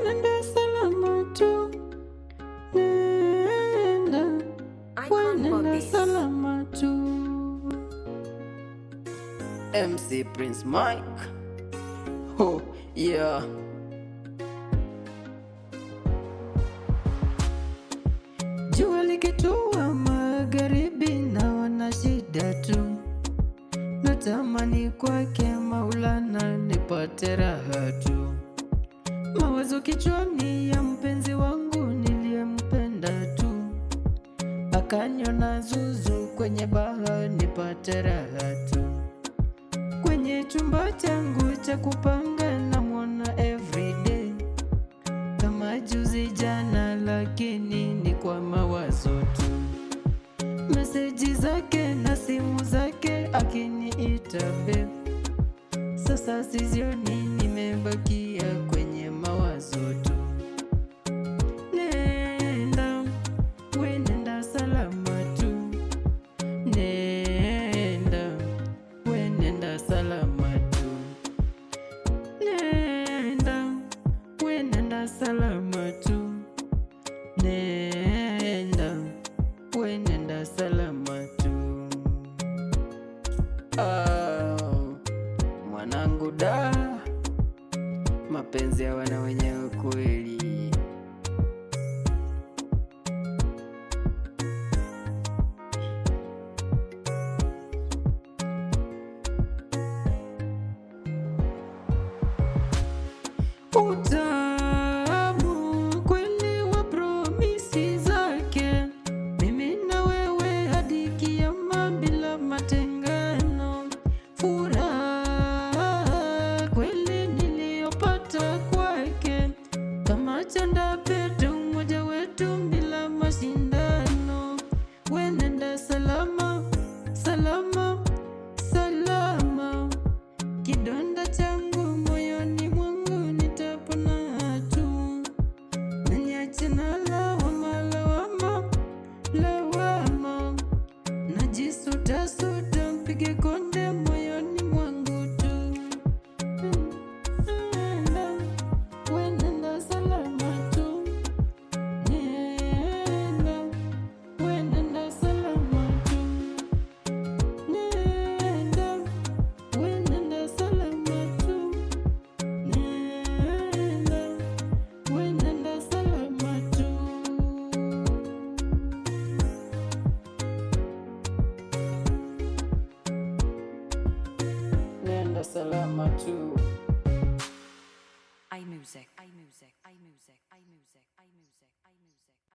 Nenda salama tu, nenda salama tu. MC Prince Mike. Oh yeah. Jua likitua magharibi naona shida tu, natamani kwake Maulana nipate raha tu. Mawazo kichwani ya mpenzi wangu niliyempenda tu, akaniona zuzu kwenye baha nipate raha tu. Kwenye chumba changu cha kupanga namwona everyday, kama juzi jana, lakini ni kwa mawazo tu. Meseji zake na simu zake akiniita babe, sasa sizioni, nimebakia kwenye mawazo tu. Nenda, we nenda salama tu. Nenda, we nenda salama tu. Nenda, we nenda salama tu. Nenda, we nenda salama tu. Mwanangu da, mapenzi ya wana wenyewe kweli. Utamu kweli wa promisi zake, mimi na wewe hadi kiyama bila matengano. Furaha kweli niliyopata kwake, kama chanda pete mmoja wetu bila mashindano. We nenda salama, salama, salama. Kidonda changu moyoni mwangu nitapona tu. Niache na lawama, lawama, lawama. Najisuta suta, mpige konde moyoni mwangu tu. Nenda, we nenda salama tu. Nenda, we nenda salama tu. Nenda, we nenda salama tu. Nenda, we nenda salama tu. Nenda salama tu. iMusic, iMusic, iMusic, iMusic, iMusic.